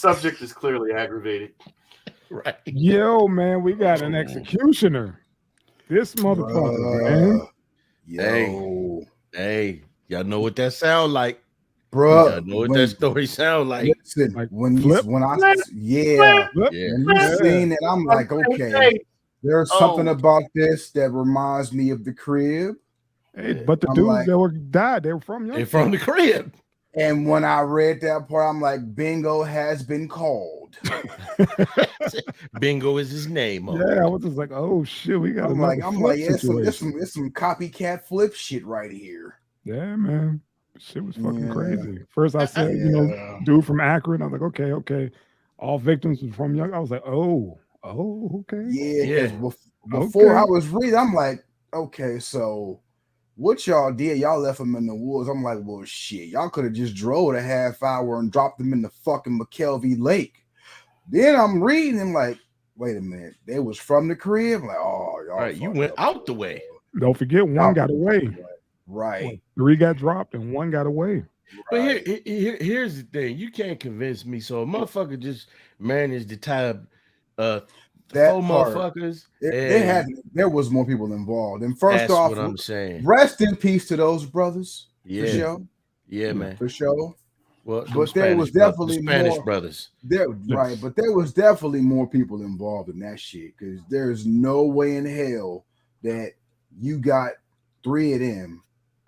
Subject is clearly aggravated. Right. Yo, man, we got an executioner. This motherfucker, man. Yo. Hey, y'all know what that sound like. Bruh, Y'all know what that story sound like. Listen, Like when flip? when I Flip, Yeah. when you seen it, I'm like, okay, there's something about this that reminds me of the crib. Hey, but the I'm dudes like- that were died, they were from They're Youngstown. from the crib. And when I read that part, I'm like, bingo has been called. Bingo is his name. Yeah, I was just like, oh shit, we got I'm another like, flip it's situation. some copycat flip shit right here. Yeah, man. Shit was fucking Yeah. crazy. First I said, you know, dude from Akron. I was like, okay. All victims was from Young. I was like, oh, okay. Yeah, before I was reading, I'm like, okay, so what y'all did, y'all left them in the woods. I'm like, well, shit, y'all could have just drove a half hour and dropped them in the fucking McKelvey Lake. Then I'm reading, I'm like, wait a minute, they was from the crib. I'm like, oh, y'all. All right, you went out the way. Don't forget, one got away. Right. Well, 3 got dropped and 1 got away. But here's the thing: you can't convince me. So a motherfucker just managed to tie up that 4 motherfuckers. There was more people involved. And first that's off, what I'm saying. Rest in peace to those brothers. Yeah, for sure. Yeah, man, for sure. Well, but there was definitely Spanish more, brothers. Right, but there was definitely more people involved in that shit because there's no way in hell that you got 3 of them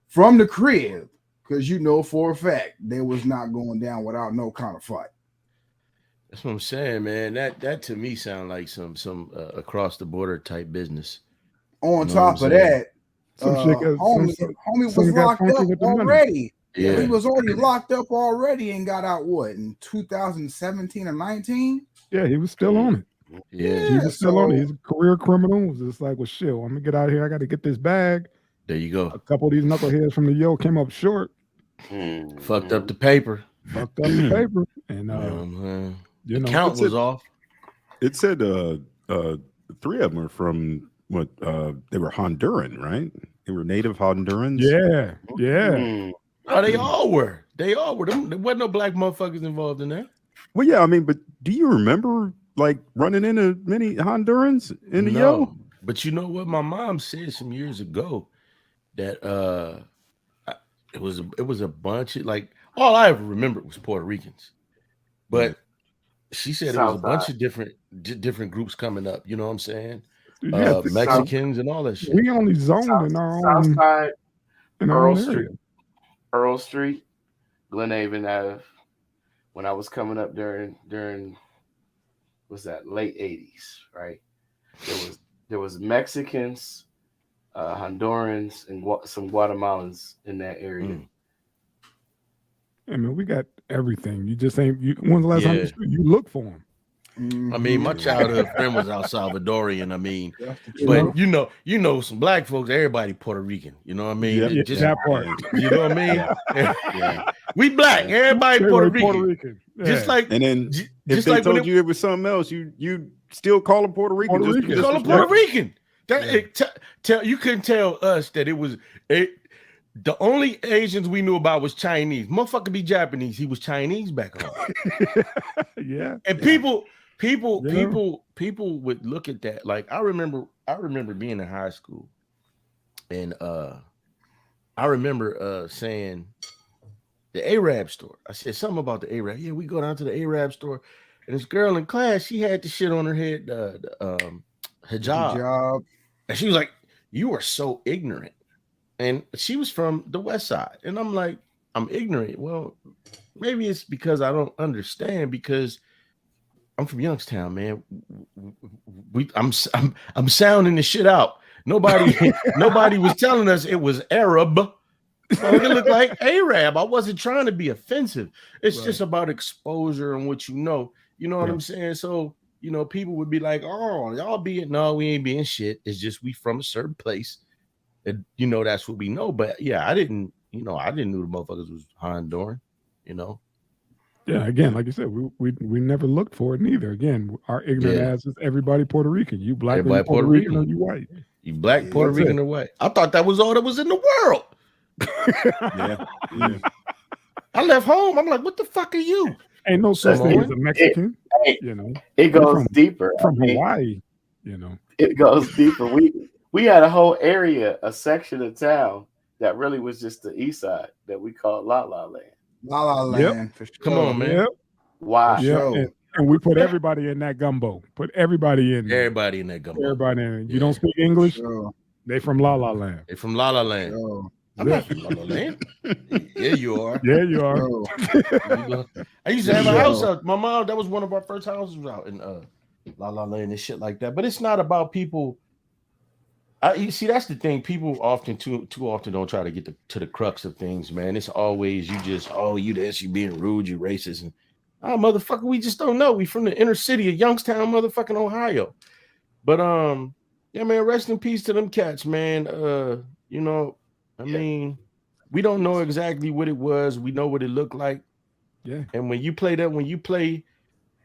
from the crib because you know for a fact they was not going down without no kind of fight. That's what I'm saying, man. That to me sound like some across the border type business. On top of that, homie was locked up already. Yeah, he was already locked up already and got out in 2017 or 19. Yeah, he was still on it. Yeah, he was still on it. He's a career criminal. It was just like, well, shit, I'm gonna get out of here. I got to get this bag. There you go. A couple of these knuckleheads from the Yo came up short. Fucked up the paper. And you know, the count was off. It said 3 of them are from what they were Honduran, right? They were native Hondurans. Yeah. Oh, they all were. There wasn't no black motherfuckers involved in that. Well, yeah, I mean, but do you remember like running into many Hondurans in the Yo? But you know what? My mom said some years ago that it was a bunch of like all I ever remembered was Puerto Ricans, but she said it was a bunch of different groups coming up. You know what I'm saying? Yeah, Mexicans and all that shit. We only zoned in our own Southside, area. Earl Street, Glenhaven Ave. When I was coming up during was that late 80s, right? There was Mexicans, Hondurans, and some Guatemalans in that area. I mean, we got everything. You just ain't. When's the last time you look for them? I mean, my childhood friend was out Salvadorian. I mean, but you know, some black folks, everybody Puerto Rican. You know what I mean? Just that part. You know what I mean? We black, everybody Puerto Rican. Yeah. Just like, and then if they told you it was something else, you still call them Puerto Rican. You call them Puerto Rican. You couldn't tell us that it was the only Asians we knew about was Chinese. Motherfucker be Japanese. He was Chinese back home. Yeah. And people would look at that. Like I remember being in high school, and I remember saying the Arab store. I said something about the Arab. Yeah, we go down to the Arab store, and this girl in class, she had the shit on her head, the hijab, and she was like, "You are so ignorant." And she was from the West Side, and I'm like, "I'm ignorant." Well, maybe it's because I don't understand because I'm from Youngstown, man. I'm sounding the shit out. Nobody was telling us it was Arab. So it looked like Arab. I wasn't trying to be offensive. It's just about exposure and what you know. You know what I'm saying? So, you know, people would be like, "Oh, y'all being we ain't being shit. It's just we from a certain place." And, you know, that's what we know. But yeah, I didn't know the motherfuckers was Honduran, you know. Yeah, again, like you said, we never looked for it neither. Again, our ignorant ass is everybody Puerto Rican. You black, everybody Puerto Rican, or you white. You black, Puerto Rican, or white. I thought that was all that was in the world. Yeah. I left home. I'm like, what the fuck are you? Ain't no such thing as a Mexican. It goes deeper. From Hawaii, It goes deeper. We had a whole area, a section of town that really was just the east side that we called La La Land. La La Land. For sure. Come on, man. Yep. Wow. Sure. And we put everybody in that gumbo. Put everybody in. Everybody in that gumbo. Everybody in. You don't speak English? Sure. They from La La Land. They from La La Land. Sure. I'm not from La La Land. Yeah, you are. Yeah, you are. I used to have a house out. My mom, that was one of our first houses out in La La Land and shit like that. But it's not about people. You see, that's the thing. People often too often don't try to get to the crux of things, man. It's always you this, you being rude, you racist, and motherfucker, we just don't know. We from the inner city of Youngstown, motherfucking Ohio. But yeah, man, rest in peace to them cats, man. I mean, we don't know exactly what it was. We know what it looked like. Yeah. And when you play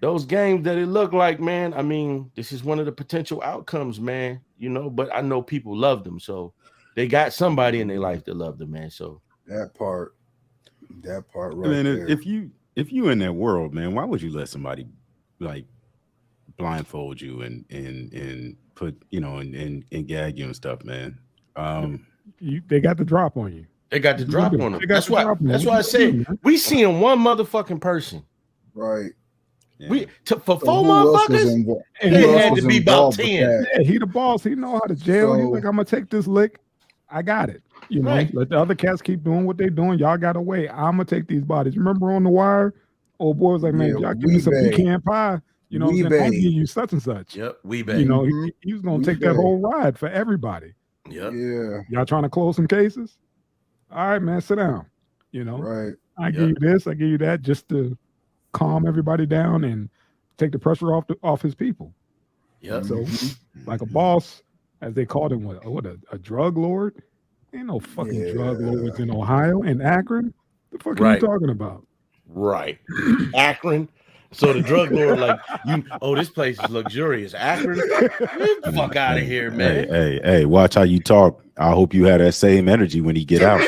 those games that it looked like, man, I mean, this is one of the potential outcomes, man. But I know people love them, so they got somebody in their life that loved them, man. So that part right and then there. If you in that world, man, why would you let somebody like blindfold you and put and gag you and stuff, man? They got the drop on you. They got the drop on them. That's why I say we seeing one motherfucking person. Right. Yeah. For 4 motherfuckers, it had to be about 10. Yeah, he the boss. He know how to jail. He's like, I'm gonna take this lick. I got it. Let the other cats keep doing what they're doing. Y'all got away. I'm gonna take these bodies. Remember on The Wire? Old boy was like, man, y'all give me some pecan pie. I'll give you such and such. Yep, we he was gonna take that whole ride for everybody. Yep. Yeah. Y'all trying to close some cases? All right, man, sit down. Right. I give you this, I give you that, just to calm everybody down and take the pressure off his people. Yeah. So, like a boss, as they called him, a drug lord? Ain't no fucking drug lords in Ohio and Akron. The fuck are you talking about? Right. Akron. So the drug lord, this place is luxurious. Akron, get the fuck out of here, man. Hey, watch how you talk. I hope you have that same energy when he get out.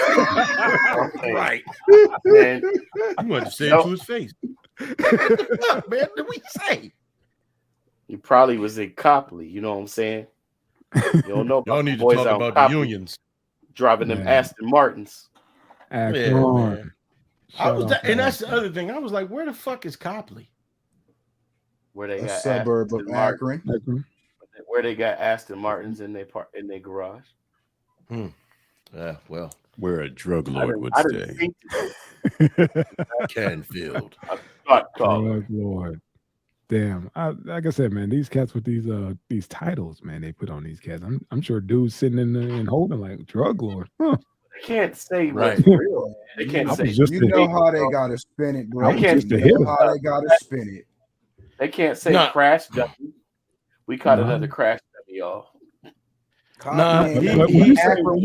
Right. Man, you want to say it to his face. What, man, did we say? He probably was in Copley, you know what I'm saying? You don't know. Y'all need to talk about the unions. Driving them Aston Martins. Man. That's the other thing. I was like, where the fuck is Copley? Where they got a suburb of Akron. Where they got Aston Martins in their garage. Well, where a drug lord would stay. Canfield. Drug lord. Damn. Like I said, man, these cats with these titles, man, they put on these cats. I'm sure dudes sitting in there and holding like drug lord. Huh. They can't say what's real. They can't say. You know how they gotta spin it, bro. They can't say how they gotta spin it. They can't say crash dummy. We caught another crash dummy, y'all. When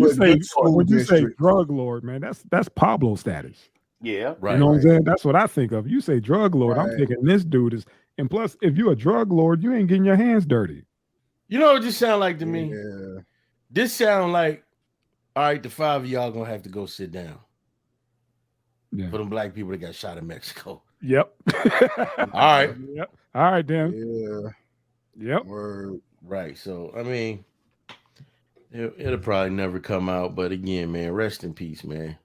you say drug lord, man, that's Pablo status. Yeah, right. You know what I'm saying? That's what I think of. You say drug lord, I'm thinking this dude is. And plus, if you're a drug lord, you ain't getting your hands dirty. You know what this sound like to me? Yeah. This sound like, all right, the 5 of y'all gonna have to go sit down. Yeah. For them black people that got shot in Mexico. Yep. All right. Yep. All right, then. Yeah. Yep. Word. Right. So, I mean, it'll probably never come out. But again, man, rest in peace, man.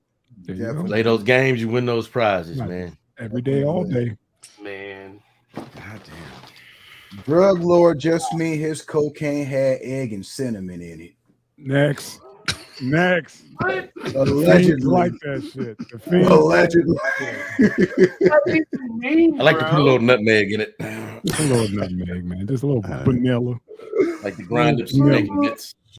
Play those games, you win those prizes, man. Every day, all day. Man. God damn. Drug lord just mean his cocaine had egg and cinnamon in it. Next. Allegedly. Like that shit. Allegedly. I like to put a little nutmeg in it. A little nutmeg, man. Just a little vanilla. Like the grind of some bacon bits.